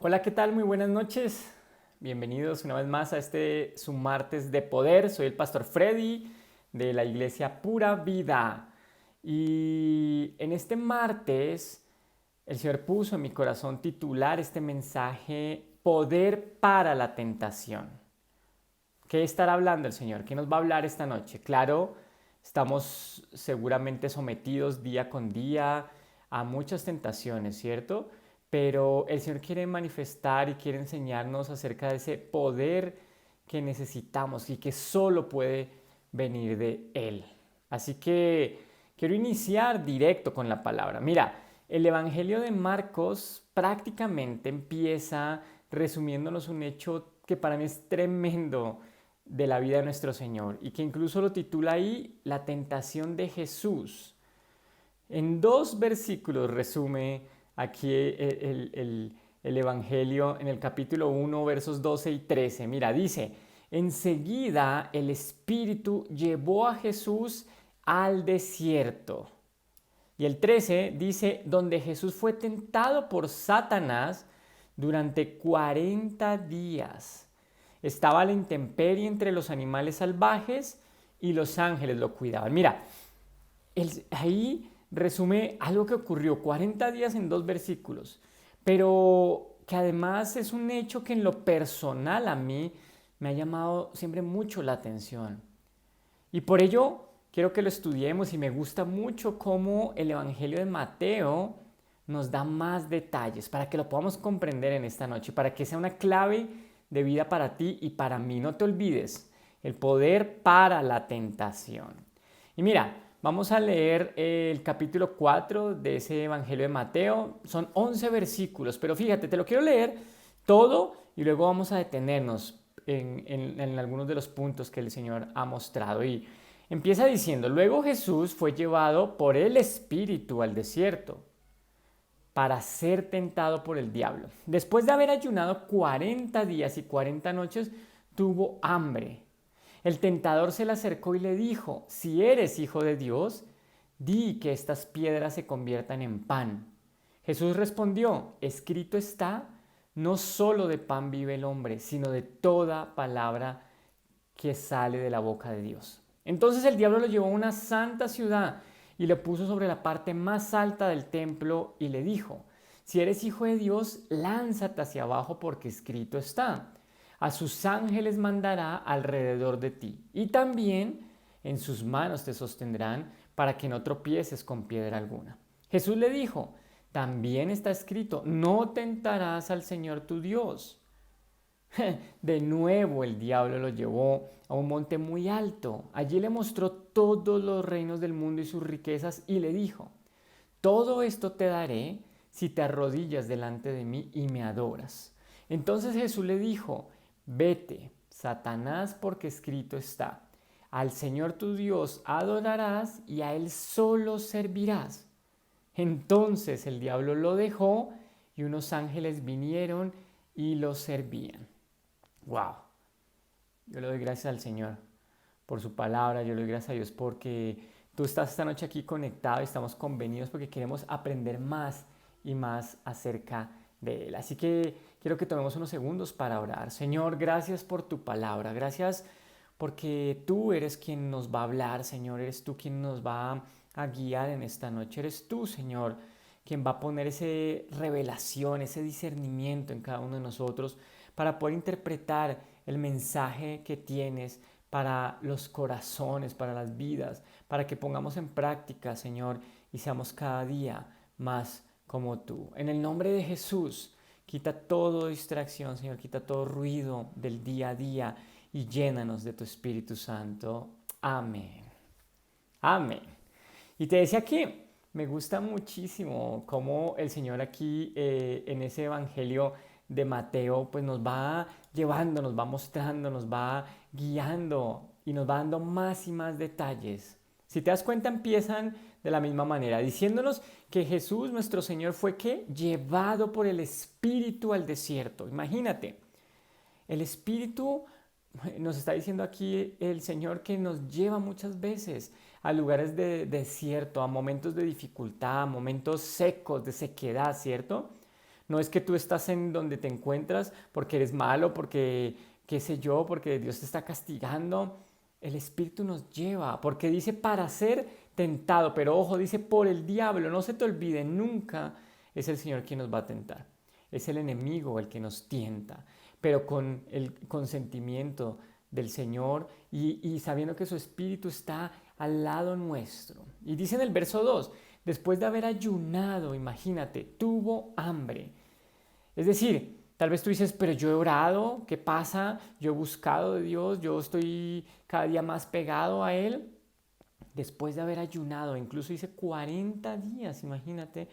Hola, ¿qué tal? Muy buenas noches. Bienvenidos una vez más a su martes de poder. Soy el pastor Freddy de la iglesia Pura Vida. Y en este martes el Señor puso en mi corazón titular este mensaje Poder para la tentación. ¿Qué estará hablando el Señor? ¿Qué nos va a hablar esta noche? Claro, estamos seguramente sometidos día con día a muchas tentaciones, ¿cierto? Pero el Señor quiere manifestar y quiere enseñarnos acerca de ese poder que necesitamos y que solo puede venir de Él. Así que quiero iniciar directo con la palabra. Mira, el Evangelio de Marcos prácticamente empieza resumiéndonos un hecho que para mí es tremendo de la vida de nuestro Señor y que incluso lo titula ahí La tentación de Jesús. En dos versículos resume aquí el Evangelio en el capítulo 1, versos 12 y 13. Mira, dice, enseguida el Espíritu llevó a Jesús al desierto. Y el 13 dice, donde Jesús fue tentado por Satanás durante 40 días. Estaba a la intemperie entre los animales salvajes y los ángeles lo cuidaban. Mira, ahí resume algo que ocurrió 40 días en dos versículos, pero que además es un hecho que en lo personal a mí me ha llamado siempre mucho la atención. Y por ello quiero que lo estudiemos y me gusta mucho cómo el Evangelio de Mateo nos da más detalles para que lo podamos comprender en esta noche, para que sea una clave de vida para ti y para mí. No te olvides, el poder para la tentación. Y mira, vamos a leer el capítulo 4 de ese Evangelio de Mateo. Son 11 versículos, pero fíjate, te lo quiero leer todo y luego vamos a detenernos en algunos de los puntos que el Señor ha mostrado. Y empieza diciendo, luego Jesús fue llevado por el Espíritu al desierto para ser tentado por el diablo. Después de haber ayunado 40 días y 40 noches, tuvo hambre. El tentador se le acercó y le dijo, si eres hijo de Dios, di que estas piedras se conviertan en pan. Jesús respondió, escrito está, no solo de pan vive el hombre, sino de toda palabra que sale de la boca de Dios. Entonces el diablo lo llevó a una santa ciudad y le puso sobre la parte más alta del templo y le dijo, si eres hijo de Dios, lánzate hacia abajo porque escrito está, a sus ángeles mandará alrededor de ti y también en sus manos te sostendrán para que no tropieces con piedra alguna. Jesús le dijo, también está escrito, no tentarás al Señor tu Dios. De nuevo el diablo lo llevó a un monte muy alto. Allí le mostró todos los reinos del mundo y sus riquezas y le dijo, todo esto te daré si te arrodillas delante de mí y me adoras. Entonces Jesús le dijo, vete, Satanás, porque escrito está, al Señor tu Dios adorarás y a Él solo servirás. Entonces el diablo lo dejó y unos ángeles vinieron y lo servían. Wow, yo le doy gracias al Señor por su palabra, yo le doy gracias a Dios porque tú estás esta noche aquí conectado y estamos convenidos porque queremos aprender más y más acerca de Él. Así que quiero que tomemos unos segundos para orar. Señor, gracias por tu palabra, gracias porque tú eres quien nos va a hablar, Señor, eres tú quien nos va a guiar en esta noche, eres tú, Señor, quien va a poner esa revelación, ese discernimiento en cada uno de nosotros para poder interpretar el mensaje que tienes para los corazones, para las vidas, para que pongamos en práctica, Señor, y seamos cada día más como tú. En el nombre de Jesús, quita toda distracción, Señor, quita todo ruido del día a día y llénanos de tu Espíritu Santo. Amén. Amén. Y te decía que me gusta muchísimo cómo el Señor aquí en ese Evangelio de Mateo pues nos va llevando, nos va mostrando, nos va guiando y nos va dando más y más detalles. Si te das cuenta empiezan de la misma manera, diciéndonos que Jesús nuestro Señor fue ¿qué? Llevado por el Espíritu al desierto. Imagínate, el Espíritu nos está diciendo aquí el Señor que nos lleva muchas veces a lugares de desierto, a momentos de dificultad, a momentos secos, de sequedad, ¿cierto? No es que tú estás en donde te encuentras porque eres malo, porque, qué sé yo, porque Dios te está castigando. El Espíritu nos lleva, porque dice para ser tentado, pero ojo, dice por el diablo, no se te olvide, nunca es el Señor quien nos va a tentar. Es el enemigo el que nos tienta, pero con el consentimiento del Señor y sabiendo que su Espíritu está al lado nuestro. Y dice en el verso 2, después de haber ayunado, imagínate, tuvo hambre. Es decir, tal vez tú dices, pero yo he orado, ¿qué pasa? Yo he buscado de Dios, yo estoy cada día más pegado a Él. Después de haber ayunado, incluso dice 40 días, imagínate.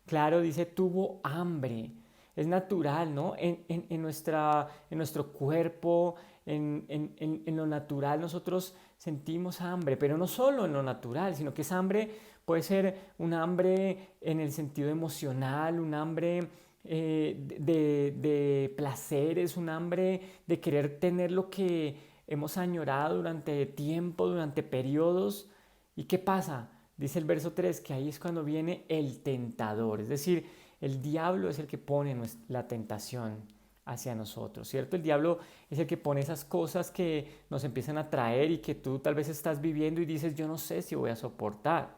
Claro, dice, tuvo hambre. Es natural, ¿no? En nuestro cuerpo, en lo natural, nosotros sentimos hambre, pero no solo en lo natural, sino que esa hambre puede ser un hambre en el sentido emocional, un hambre de placeres, un hambre de querer tener lo que hemos añorado durante tiempo, durante periodos. ¿Y qué pasa? Dice el verso 3 que ahí es cuando viene el tentador, es decir, el diablo es el que pone la tentación hacia nosotros, ¿cierto? El diablo es el que pone esas cosas que nos empiezan a traer y que tú tal vez estás viviendo y dices, yo no sé si voy a soportar.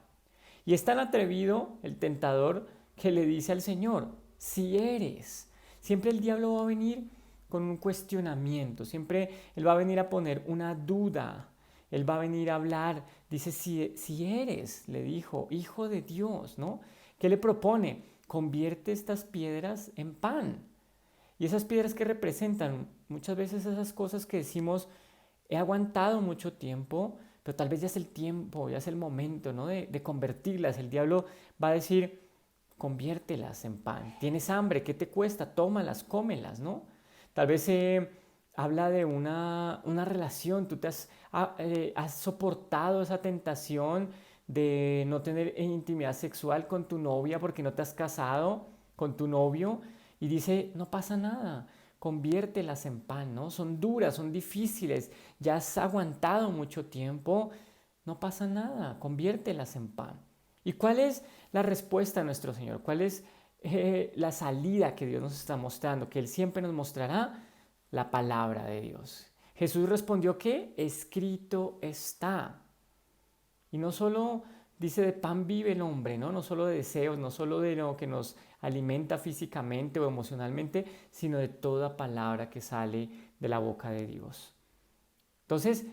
Y es tan atrevido el tentador que le dice al Señor, si eres. Siempre el diablo va a venir con un cuestionamiento, siempre él va a venir a poner una duda, él va a venir a hablar, dice, si eres, le dijo, hijo de Dios, ¿no? ¿Qué le propone? Convierte estas piedras en pan. Y esas piedras que representan muchas veces esas cosas que decimos, he aguantado mucho tiempo, pero tal vez ya es el tiempo, ya es el momento, ¿no? de convertirlas. El diablo va a decir, conviértelas en pan. Tienes hambre, ¿qué te cuesta? Tómalas, cómelas, ¿no? Tal vez habla de una relación, tú has soportado esa tentación de no tener intimidad sexual con tu novia porque no te has casado con tu novio y dice, no pasa nada, conviértelas en pan, ¿no? Son duras, son difíciles, ya has aguantado mucho tiempo, no pasa nada, conviértelas en pan. ¿Y cuál es la respuesta de nuestro Señor? ¿Cuál es la salida que Dios nos está mostrando? Que Él siempre nos mostrará la palabra de Dios. Jesús respondió que escrito está. Y no solo dice de pan vive el hombre, ¿no? No solo de deseos, no solo de lo que nos alimenta físicamente o emocionalmente, sino de toda palabra que sale de la boca de Dios. Entonces,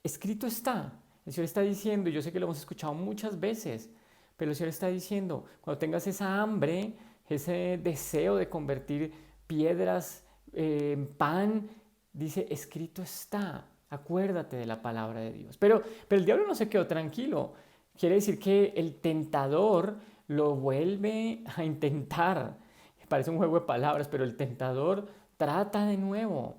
escrito está. El Señor está diciendo, y yo sé que lo hemos escuchado muchas veces, pero el Señor está diciendo, cuando tengas esa hambre, ese deseo de convertir piedras en pan, dice, escrito está. Acuérdate de la palabra de Dios. Pero el diablo no se quedó tranquilo. Quiere decir que el tentador lo vuelve a intentar. Parece un juego de palabras, pero el tentador trata de nuevo,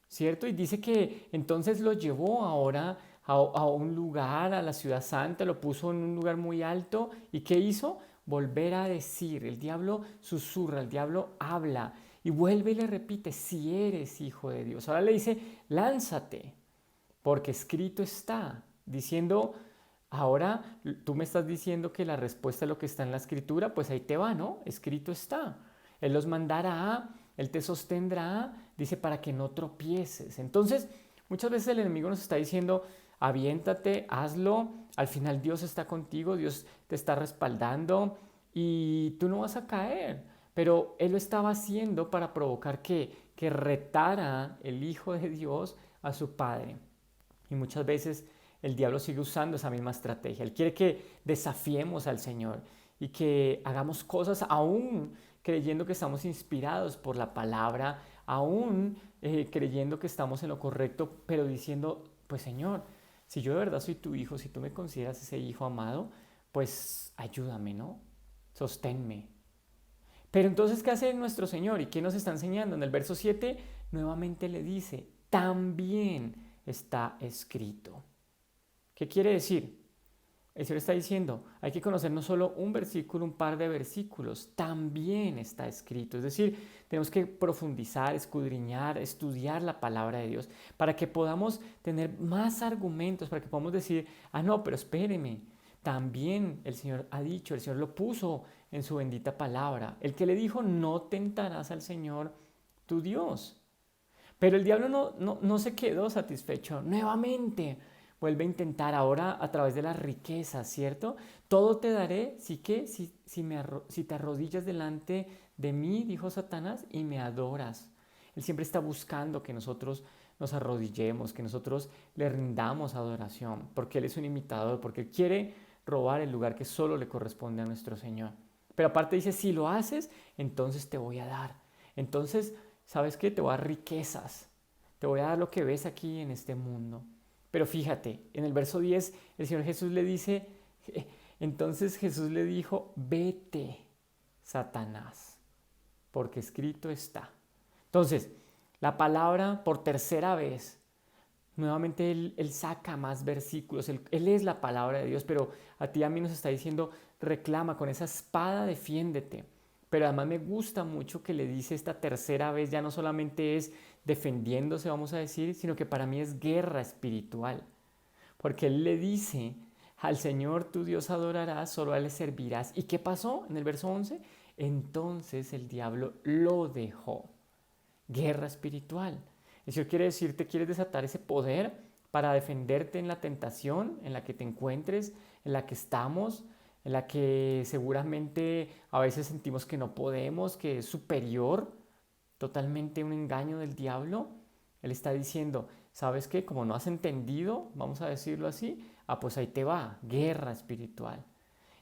¿cierto? Y dice que entonces lo llevó ahora a un lugar, a la ciudad santa, lo puso en un lugar muy alto. ¿Y qué hizo? Volver a decir. El diablo susurra, el diablo habla y vuelve y le repite, si eres hijo de Dios. Ahora le dice, lánzate, porque escrito está, diciendo, ahora tú me estás diciendo que la respuesta a lo que está en la escritura, pues ahí te va, ¿no? Escrito está. Él los mandará, Él te sostendrá, dice, para que no tropieces. Entonces, muchas veces el enemigo nos está diciendo, aviéntate, hazlo, al final Dios está contigo, Dios te está respaldando y tú no vas a caer. Pero Él lo estaba haciendo para provocar que retara el Hijo de Dios a su Padre. Y muchas veces el diablo sigue usando esa misma estrategia. Él quiere que desafiemos al Señor y que hagamos cosas aún creyendo que estamos inspirados por la palabra, aún creyendo que estamos en lo correcto, pero diciendo, pues Señor, si yo de verdad soy tu hijo, si tú me consideras ese hijo amado, pues ayúdame, ¿no? Sosténme. Pero entonces, ¿qué hace nuestro Señor? ¿Y qué nos está enseñando? En el verso 7 nuevamente le dice, también está escrito. ¿Qué quiere decir? El Señor está diciendo, hay que conocer no solo un versículo, un par de versículos, también está escrito. Es decir, tenemos que profundizar, escudriñar, estudiar la palabra de Dios para que podamos tener más argumentos, para que podamos decir, ah, no, pero espéreme, también el Señor ha dicho, el Señor lo puso en su bendita palabra. El que le dijo, no tentarás al Señor tu Dios. Pero el diablo no se quedó satisfecho. Nuevamente vuelve a intentar ahora a través de las riquezas, ¿cierto? Todo te daré, ¿sí que? Si te arrodillas delante de mí, dijo Satanás, y me adoras. Él siempre está buscando que nosotros nos arrodillemos, que nosotros le rindamos adoración, porque Él es un imitador, porque Él quiere robar el lugar que solo le corresponde a nuestro Señor. Pero aparte dice, si lo haces, entonces te voy a dar. Entonces, ¿sabes qué? Te voy a dar riquezas. Te voy a dar lo que ves aquí en este mundo. Pero fíjate, en el verso 10, el Señor Jesús le dice, entonces Jesús le dijo, vete, Satanás, porque escrito está. Entonces, la palabra por tercera vez, nuevamente él saca más versículos, él es la palabra de Dios, pero a ti y a mí nos está diciendo, reclama, con esa espada defiéndete. Pero además me gusta mucho que le dice esta tercera vez, ya no solamente es defendiéndose, vamos a decir, sino que para mí es guerra espiritual. Porque él le dice, al Señor tu Dios adorarás, solo a él le servirás. ¿Y qué pasó en el verso 11? Entonces el diablo lo dejó. Guerra espiritual. Eso quiere decir, te quieres desatar ese poder para defenderte en la tentación en la que te encuentres, en la que estamos, en la que seguramente a veces sentimos que no podemos, que es superior, totalmente un engaño del diablo. Él está diciendo, ¿sabes qué? Como no has entendido, vamos a decirlo así, pues ahí te va, guerra espiritual.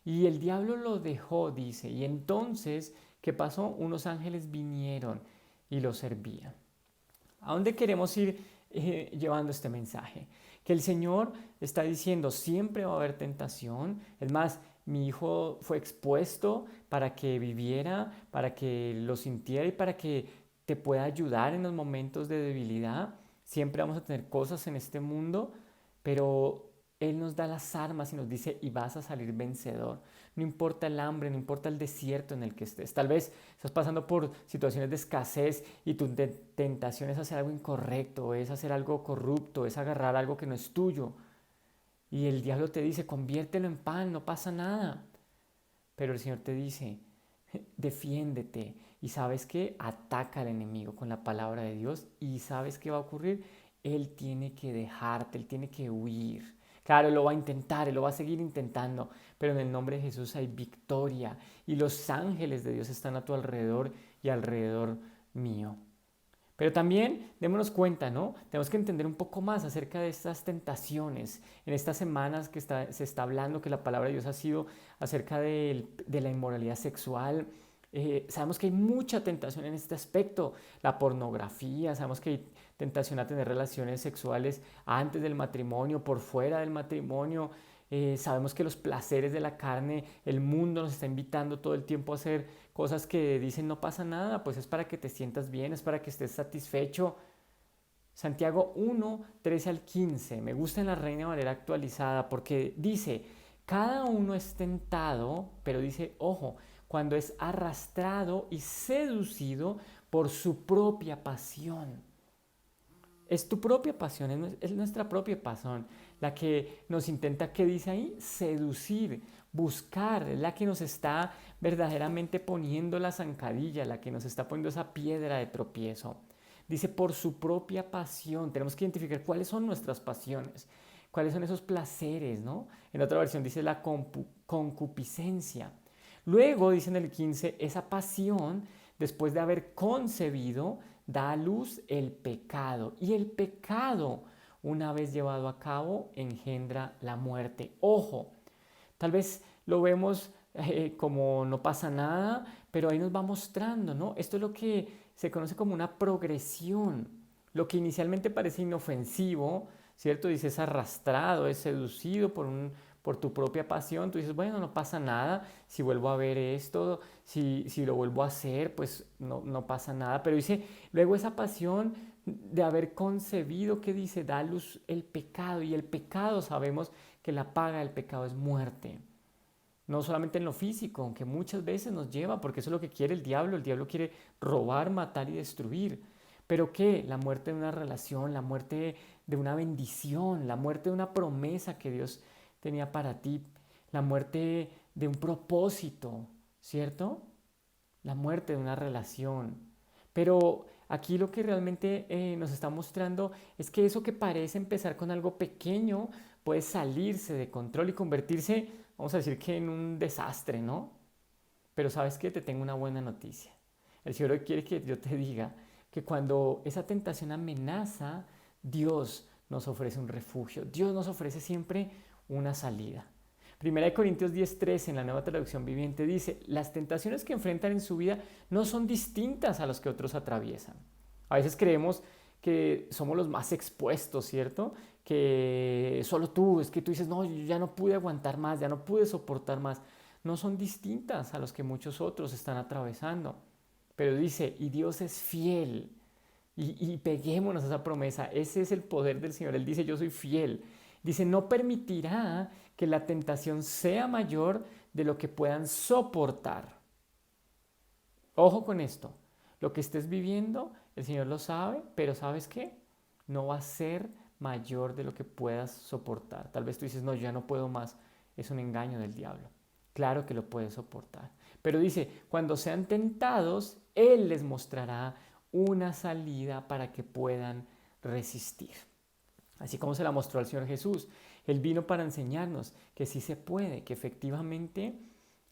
Y el diablo lo dejó, dice, y entonces, ¿qué pasó? Unos ángeles vinieron y lo servían. ¿A dónde queremos ir llevando este mensaje? Que el Señor está diciendo, siempre va a haber tentación. Es más, mi hijo fue expuesto para que viviera, para que lo sintiera y para que te pueda ayudar en los momentos de debilidad. Siempre vamos a tener cosas en este mundo, pero Él nos da las armas y nos dice, y vas a salir vencedor. No importa el hambre, no importa el desierto en el que estés. Tal vez estás pasando por situaciones de escasez y tu tentación es hacer algo incorrecto, es hacer algo corrupto, es agarrar algo que no es tuyo. Y el diablo te dice, conviértelo en pan, no pasa nada. Pero el Señor te dice, defiéndete. Y ¿sabes qué? Ataca al enemigo con la palabra de Dios. ¿Y sabes qué va a ocurrir? Él tiene que dejarte, él tiene que huir. Claro, él lo va a intentar, él lo va a seguir intentando, pero en el nombre de Jesús hay victoria y los ángeles de Dios están a tu alrededor y alrededor mío. Pero también démonos cuenta, ¿no? Tenemos que entender un poco más acerca de estas tentaciones. En estas semanas que se está hablando que la palabra de Dios ha sido acerca de la inmoralidad sexual. Sabemos que hay mucha tentación en este aspecto. La pornografía, sabemos que hay tentación a tener relaciones sexuales antes del matrimonio, por fuera del matrimonio. Sabemos que los placeres de la carne, el mundo nos está invitando todo el tiempo a hacer cosas que dicen no pasa nada, pues es para que te sientas bien, es para que estés satisfecho. Santiago 1, 13 al 15, me gusta en la Reina Valera actualizada porque dice, cada uno es tentado, pero dice, ojo, cuando es arrastrado y seducido por su propia pasión. Es tu propia pasión, es nuestra propia pasión, la que nos intenta, ¿qué dice ahí? Seducir, buscar, es la que nos está verdaderamente poniendo la zancadilla, la que nos está poniendo esa piedra de tropiezo. Dice, por su propia pasión, tenemos que identificar cuáles son nuestras pasiones, cuáles son esos placeres, ¿no? En otra versión dice la concupiscencia. Luego, dice en el 15, esa pasión, después de haber concebido, da a luz el pecado. Y el pecado, una vez llevado a cabo, engendra la muerte. Ojo, tal vez lo vemos como no pasa nada, pero ahí nos va mostrando, ¿no? Esto es lo que se conoce como una progresión. Lo que inicialmente parece inofensivo, ¿cierto? Dices arrastrado, es seducido por tu propia pasión. Tú dices, bueno, no pasa nada. Si vuelvo a ver esto, si lo vuelvo a hacer, pues no pasa nada. Pero dice, luego esa pasión de haber concebido, ¿qué dice? Da a luz el pecado. Y el pecado sabemos que la paga del pecado es muerte. No solamente en lo físico, aunque muchas veces nos lleva, porque eso es lo que quiere el diablo. El diablo quiere robar, matar y destruir. ¿Pero qué? La muerte de una relación, la muerte de una bendición, la muerte de una promesa que Dios tenía para ti, la muerte de un propósito, ¿cierto? La muerte de una relación. Pero aquí lo que realmente nos está mostrando es que eso que parece empezar con algo pequeño puede salirse de control y convertirse, vamos a decir que en un desastre, ¿no? Pero ¿sabes qué? Te tengo una buena noticia. El Señor quiere que yo te diga que cuando esa tentación amenaza, Dios nos ofrece un refugio. Dios nos ofrece siempre una salida. Primera de Corintios 10:13 en la Nueva Traducción Viviente dice, las tentaciones que enfrentan en su vida no son distintas a las que otros atraviesan. A veces creemos que somos los más expuestos, ¿cierto? Que solo tú, es que tú dices, no, yo ya no pude aguantar más, ya no pude soportar más. No son distintas a los que muchos otros están atravesando. Pero dice, y Dios es fiel. Y peguémonos a esa promesa. Ese es el poder del Señor. Él dice, yo soy fiel. Dice, no permitirá que la tentación sea mayor de lo que puedan soportar. Ojo con esto. Lo que estés viviendo, el Señor lo sabe, pero ¿sabes qué? No va a ser mayor de lo que puedas soportar. Tal vez tú dices, no, yo ya no puedo más. Es un engaño del diablo. Claro que lo puedes soportar. Pero dice, cuando sean tentados, Él les mostrará una salida para que puedan resistir. Así como se la mostró al Señor Jesús. Él vino para enseñarnos que sí se puede, que efectivamente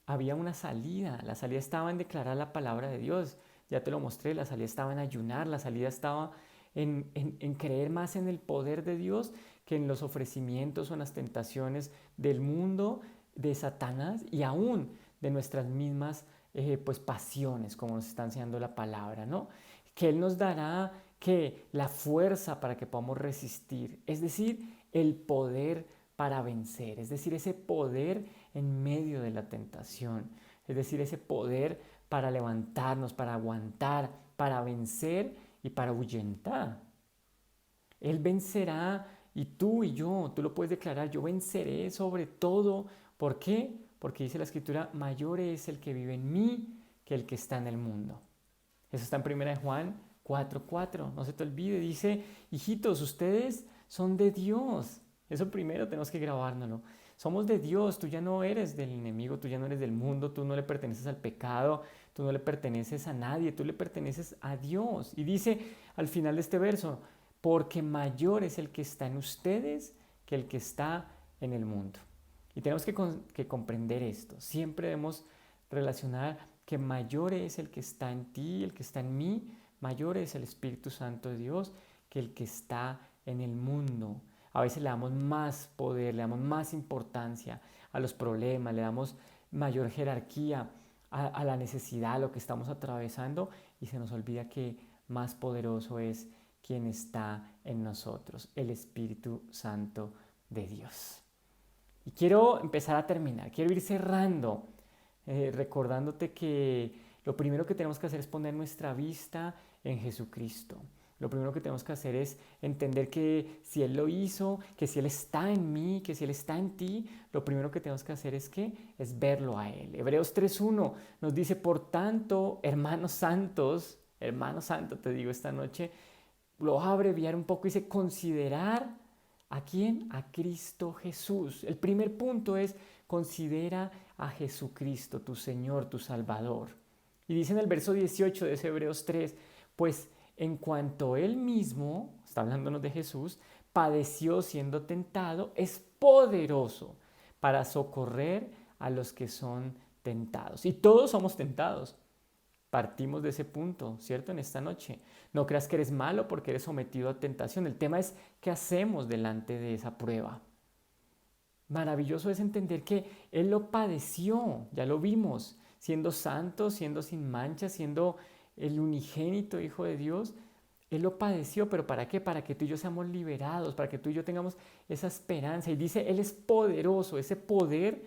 había una salida. La salida estaba en declarar la palabra de Dios. Ya te lo mostré, la salida estaba en ayunar, la salida estaba en creer más en el poder de Dios que en los ofrecimientos o en las tentaciones del mundo, de Satanás y aún de nuestras mismas pues pasiones, como nos está enseñando la palabra, ¿no? Que Él nos dará que la fuerza para que podamos resistir, es decir, el poder para vencer, es decir, ese poder en medio de la tentación, es decir, ese poder para levantarnos, para aguantar, para vencer y para ahuyentar. Él vencerá y tú y yo, tú lo puedes declarar, yo venceré sobre todo. ¿Por qué? Porque dice la Escritura, mayor es el que vive en mí que el que está en el mundo. Eso está en 1 Juan 4:4. No se te olvide, dice, hijitos, ustedes son de Dios. Eso primero tenemos que grabárnoslo. Somos de Dios, tú ya no eres del enemigo, tú ya no eres del mundo, tú no le perteneces al pecado, tú no le perteneces a nadie, tú le perteneces a Dios. Y dice al final de este verso, porque mayor es el que está en ustedes que el que está en el mundo. Y tenemos que comprender esto. Siempre debemos relacionar que mayor es el que está en ti, el que está en mí, mayor es el Espíritu Santo de Dios que el que está en el mundo. A veces le damos más poder, le damos más importancia a los problemas, le damos mayor jerarquía a la necesidad, a lo que estamos atravesando y se nos olvida que más poderoso es quien está en nosotros, el Espíritu Santo de Dios. Y quiero empezar a terminar, quiero ir cerrando, recordándote que lo primero que tenemos que hacer es poner nuestra vista en Jesucristo. Lo primero que tenemos que hacer es entender que si Él lo hizo, que si Él está en mí, que si Él está en ti, lo primero que tenemos que hacer es ¿qué? Es verlo a Él. Hebreos 3:1 nos dice, por tanto, hermanos santos, hermano santo te digo esta noche, lo voy a abreviar un poco, dice considerar ¿a quién? A Cristo Jesús. El primer punto es considera a Jesucristo, tu Señor, tu Salvador. Y dice en el verso 18 de ese Hebreos 3, pues en cuanto Él mismo, está hablándonos de Jesús, padeció siendo tentado, es poderoso para socorrer a los que son tentados. Y todos somos tentados. Partimos de ese punto, ¿cierto? En esta noche. No creas que eres malo porque eres sometido a tentación. El tema es qué hacemos delante de esa prueba. Maravilloso es entender que Él lo padeció, ya lo vimos, siendo santo, siendo sin mancha, siendo el unigénito Hijo de Dios. Él lo padeció, pero ¿para qué? Para que tú y yo seamos liberados, para que tú y yo tengamos esa esperanza. Y dice, Él es poderoso, ese poder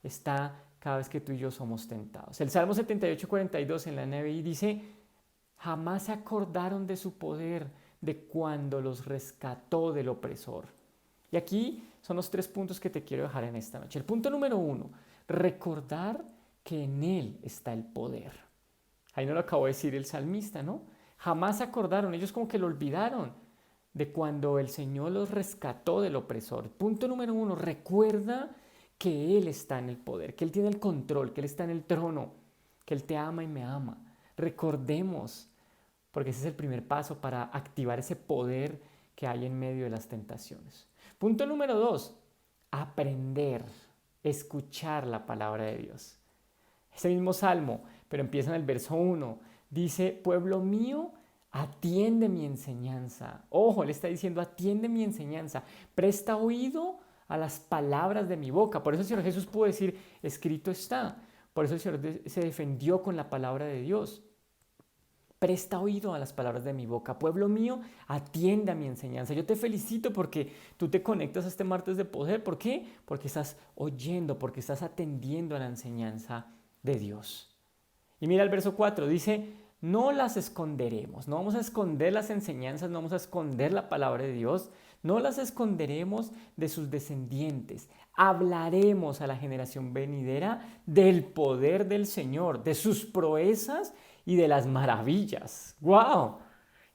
está cada vez que tú y yo somos tentados. El Salmo 78:42 en la NBI dice, jamás se acordaron de su poder, de cuando los rescató del opresor. Y aquí son los 3 puntos que te quiero dejar en esta noche. El punto número 1, recordar que en Él está el poder. Ahí no lo acabó de decir el salmista, ¿no? Jamás se acordaron, ellos como que lo olvidaron de cuando el Señor los rescató del opresor. Punto número 1, recuerda que Él está en el poder, que Él tiene el control, que Él está en el trono, que Él te ama y me ama. Recordemos, porque ese es el primer paso para activar ese poder que hay en medio de las tentaciones. Punto número 2, aprender, escuchar la palabra de Dios. Ese mismo salmo, pero empieza en el verso 1, dice, pueblo mío, atiende mi enseñanza. Ojo, le está diciendo, atiende mi enseñanza, presta oído a las palabras de mi boca. Por eso el Señor Jesús pudo decir, escrito está. Por eso el Señor se defendió con la palabra de Dios. Presta oído a las palabras de mi boca. Pueblo mío, atiende a mi enseñanza. Yo te felicito porque tú te conectas a este martes de poder. ¿Por qué? Porque estás oyendo, porque estás atendiendo a la enseñanza de Dios. Y mira el verso 4, dice, no las esconderemos. No vamos a esconder las enseñanzas, no vamos a esconder la palabra de Dios. No las esconderemos de sus descendientes. Hablaremos a la generación venidera del poder del Señor, de sus proezas y de las maravillas. ¡Wow!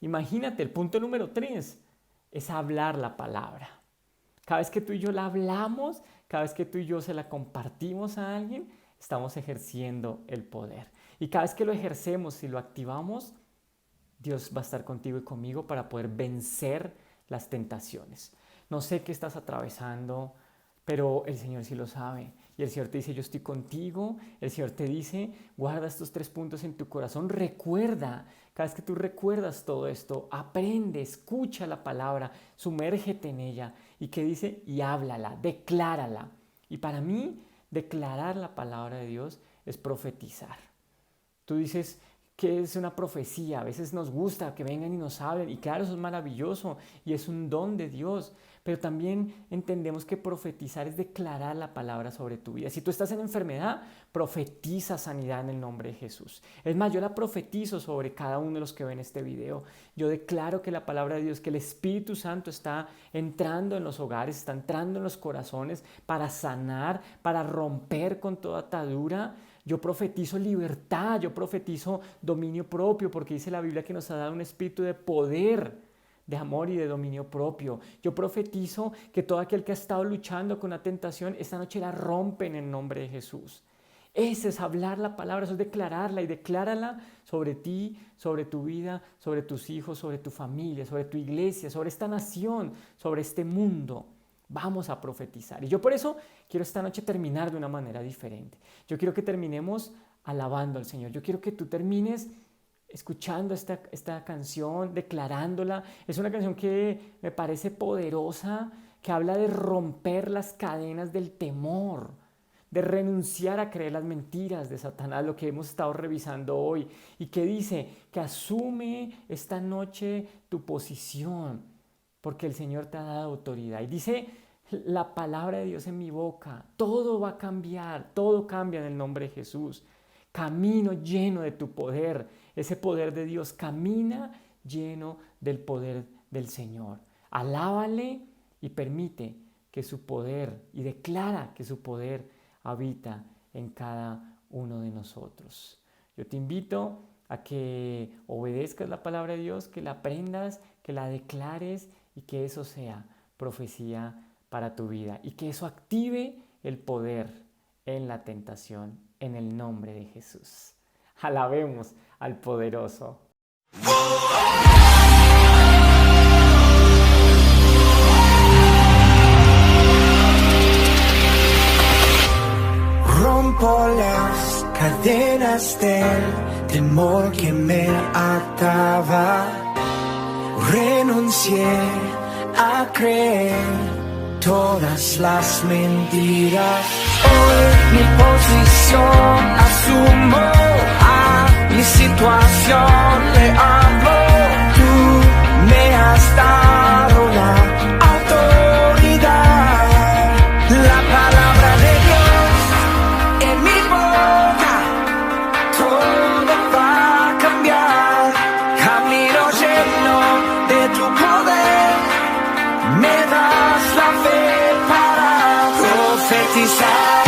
Imagínate, el punto número 3 es hablar la palabra. Cada vez que tú y yo la hablamos, cada vez que tú y yo se la compartimos a alguien, estamos ejerciendo el poder. Y cada vez que lo ejercemos y lo activamos, Dios va a estar contigo y conmigo para poder vencer las tentaciones. No sé qué estás atravesando, pero el Señor sí lo sabe. Y el Señor te dice, yo estoy contigo. El Señor te dice, guarda estos 3 puntos en tu corazón. Recuerda, cada vez que tú recuerdas todo esto, aprende, escucha la palabra, sumérgete en ella. ¿Y qué dice? Y háblala, declárala. Y para mí, declarar la palabra de Dios es profetizar. Tú dices, ¿qué es una profecía? A veces nos gusta que vengan y nos hablen, y claro, eso es maravilloso y es un don de Dios, pero también entendemos que profetizar es declarar la palabra sobre tu vida. Si tú estás en enfermedad, profetiza sanidad en el nombre de Jesús. Es más, yo la profetizo sobre cada uno de los que ven este video. Yo declaro que la palabra de Dios, que el Espíritu Santo está entrando en los hogares, está entrando en los corazones para sanar, para romper con toda atadura. Yo profetizo libertad, yo profetizo dominio propio, porque dice la Biblia que nos ha dado un espíritu de poder, de amor y de dominio propio. Yo profetizo que todo aquel que ha estado luchando con una tentación, esta noche la rompe en el nombre de Jesús. Ese es hablar la palabra, eso es declararla, y declárala sobre ti, sobre tu vida, sobre tus hijos, sobre tu familia, sobre tu iglesia, sobre esta nación, sobre este mundo. Vamos a profetizar. Y yo por eso quiero esta noche terminar de una manera diferente. Yo quiero que terminemos alabando al Señor. Yo quiero que tú termines escuchando esta canción, declarándola. Es una canción que me parece poderosa, que habla de romper las cadenas del temor, de renunciar a creer las mentiras de Satanás, lo que hemos estado revisando hoy, y que dice que asume esta noche tu posición, porque el Señor te ha dado autoridad. Y dice, la palabra de Dios en mi boca, todo va a cambiar, todo cambia en el nombre de Jesús. Camino lleno de tu poder, ese poder de Dios, camina lleno del poder del Señor. Alábale y permite que su poder, y declara que su poder habita en cada uno de nosotros. Yo te invito a que obedezcas la palabra de Dios, que la aprendas, que la declares y que eso sea profecía para tu vida y que eso active el poder en la tentación en el nombre de Jesús. Alabemos al poderoso. Rompo las cadenas del temor que me ataba. Renuncié a creer todas las mentiras. Hoy mi posición asumo, a mi situación le hablo. Tú me has dado la autoridad. La palabra de Dios en mi boca, todo va a cambiar. Camino lleno de tu poder, me das la fe para profetizar.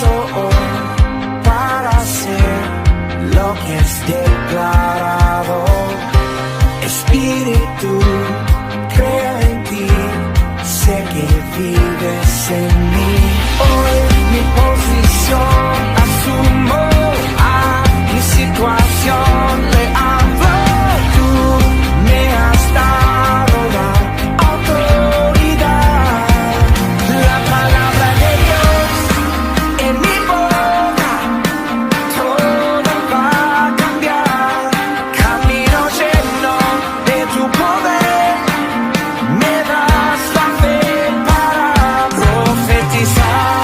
hoy para hacer lo que es declarado. Espíritu, creo en ti, sé que vives en mí. Hoy mi posición asumo, a mi situación le hablo. Tú me has dado la autoridad. La palabra de Dios en mi boca, todo va a cambiar. Camino lleno de tu poder, me das la fe para profetizar.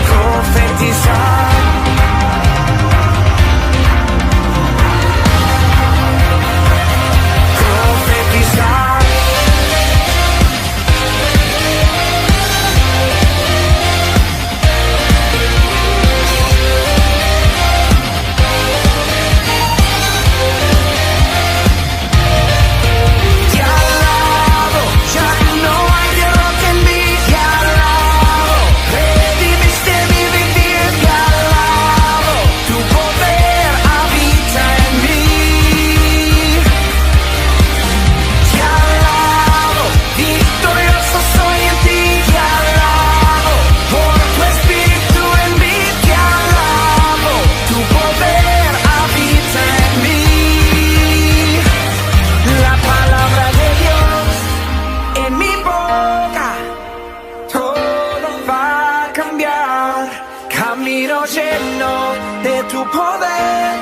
Profetizar. Profetizar. Te alabo, ya no hay Dios en mí. Te alabo, redimiste mi vivir. Te alabo, tu poder habita en mí. Te alabo, victorioso soy en ti. Te alabo, por tu espíritu en mí. Te alabo, tu poder habita en mí. La palabra de Dios en mi boca, todo va a cambiar. Camino lleno de tu poder,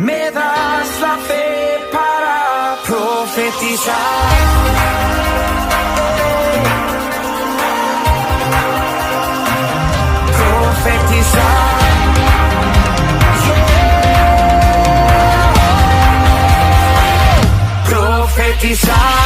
me das la fe para profetizar. Profetizar. Profetizar.